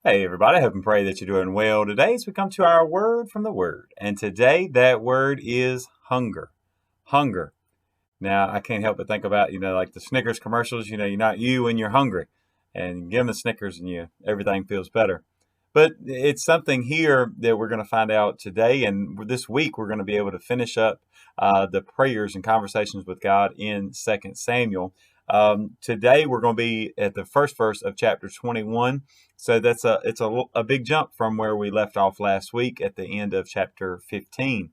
Hey everybody, I hope and pray that you're doing well today as we come to our word from the word. And today that word is hunger. Hunger. Now I can't help but think about, like the Snickers commercials, you're not you when you're hungry. And you give them the Snickers and everything feels better. But it's something here that we're going to find out today. And this week we're going to be able to finish up the prayers and conversations with God in Second Samuel. Today we're going to be at the first verse of chapter 21. So it's a big jump from where we left off last week at the end of chapter 15.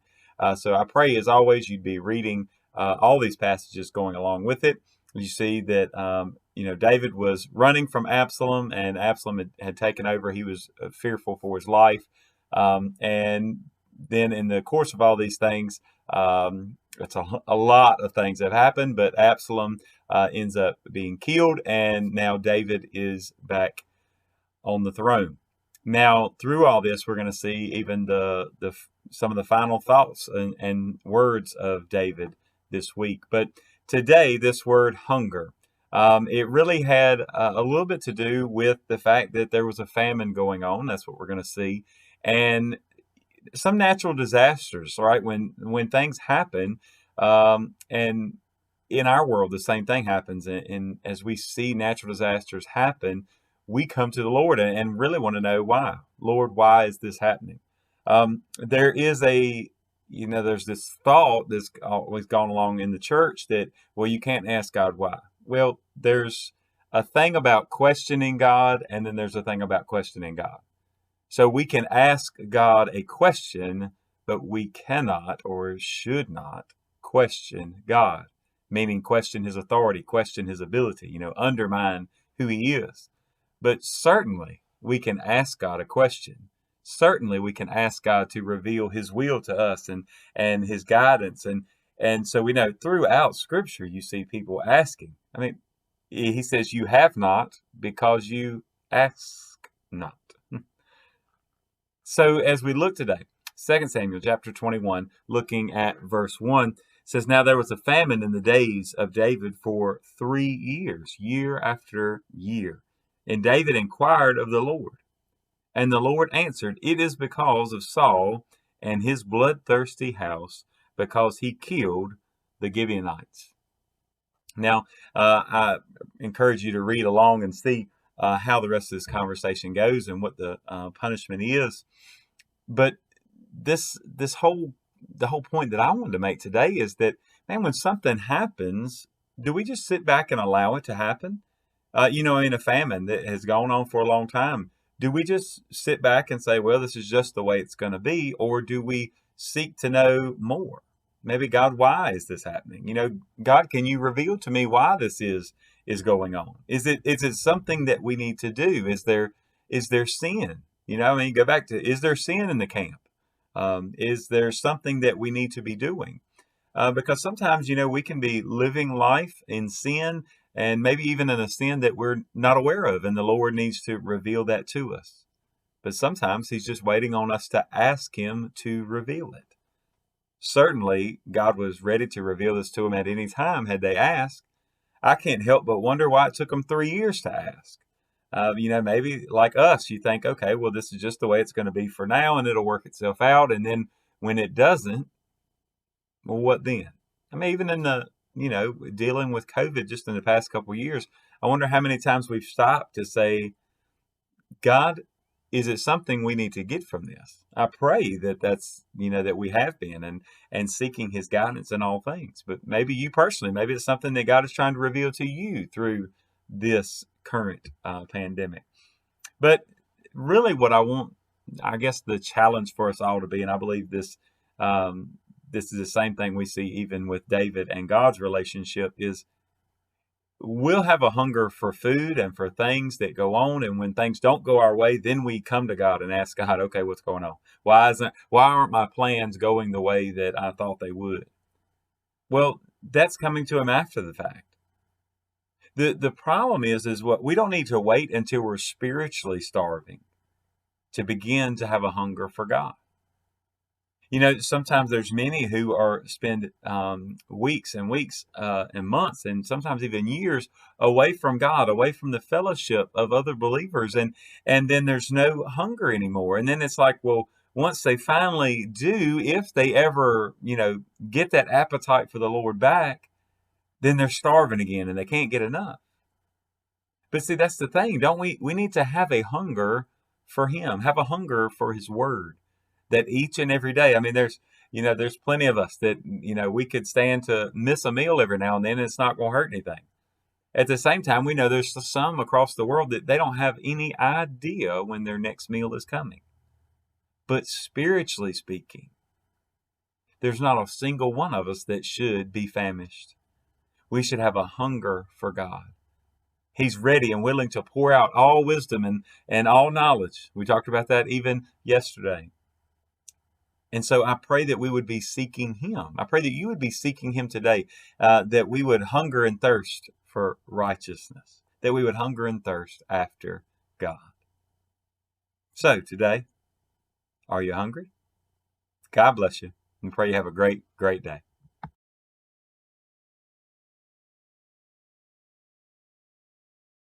So I pray, as always, you'd be reading all these passages going along with it. You see that David was running from Absalom, and Absalom had taken over. He was fearful for his life, and then in the course of all these things, it's a lot of things have happened. But Absalom ends up being killed, and now David is back on the throne. Now, through all this, we're going to see even the some of the final thoughts and words of David this week. But today, this word hunger, it really had a little bit to do with the fact that there was a famine going on. That's what we're going to see, and some natural disasters. Right, when things happen, and in our world, the same thing happens. And as we see natural disasters happen, we come to the Lord and really want to know why. Lord, why is this happening? There is there's this thought that's always gone along in the church that, well, you can't ask God why. Well, there's a thing about questioning God, and then there's a thing about questioning God. So we can ask God a question, but we cannot or should not question God, meaning question his authority, question his ability, undermine who he is. But certainly we can ask God a question. Certainly we can ask God to reveal his will to us and his guidance. And so we know throughout scripture you see people asking. I mean, he says you have not because you ask not. So as we look today, 2 Samuel chapter 21, looking at verse 1, says, Now there was a famine in the days of David for 3 years, year after year. And David inquired of the Lord. And the Lord answered, It is because of Saul and his bloodthirsty house, because he killed the Gibeonites. Now, I encourage you to read along and see how the rest of this conversation goes and what the punishment is. But this whole the whole point that I wanted to make today is that, man, when something happens, do we just sit back and allow it to happen? In a famine that has gone on for a long time, do we just sit back and say, well, this is just the way it's going to be, or do we seek to know more? Maybe, God, why is this happening? God, can you reveal to me why this is going on? Is it something that we need to do? Is there sin? Go back to, is there sin in the camp? Is there something that we need to be doing? Because sometimes, we can be living life in sin and maybe even in a sin that we're not aware of, and the Lord needs to reveal that to us. But sometimes He's just waiting on us to ask Him to reveal it. Certainly, God was ready to reveal this to them at any time had they asked. I can't help but wonder why it took them 3 years to ask. Maybe like us, you think, okay, well, this is just the way it's going to be for now, and it'll work itself out. And then when it doesn't, well, what then? I mean, even in dealing with COVID just in the past couple of years, I wonder how many times we've stopped to say, God, is it something we need to get from this? I pray that we have been and seeking His guidance in all things. But maybe you personally, maybe it's something that God is trying to reveal to you through this current pandemic. But really, what I want, I guess, the challenge for us all to be, and I believe this is the same thing we see even with David and God's relationship, is we'll have a hunger for food and for things that go on, and when things don't go our way, then we come to God and ask God, okay, what's going on? Why aren't my plans going the way that I thought they would? Well, that's coming to Him after the fact. The problem is what we don't need to wait until we're spiritually starving to begin to have a hunger for God. Sometimes there's many who are spend weeks and weeks and months and sometimes even years away from God, away from the fellowship of other believers, and then there's no hunger anymore. And then it's like, well, once they finally do, if they ever, get that appetite for the Lord back, then they're starving again and they can't get enough. But see, that's the thing, don't we? We need to have a hunger for Him, have a hunger for His Word, that each and every day. I mean, there's plenty of us that, we could stand to miss a meal every now and then, and it's not going to hurt anything. At the same time, we know there's some across the world that they don't have any idea when their next meal is coming. But spiritually speaking, there's not a single one of us that should be famished. We should have a hunger for God. He's ready and willing to pour out all wisdom and all knowledge. We talked about that even yesterday. And so I pray that we would be seeking Him. I pray that you would be seeking Him today, that we would hunger and thirst for righteousness, that we would hunger and thirst after God. So today, are you hungry? God bless you, and pray you have a great, great day.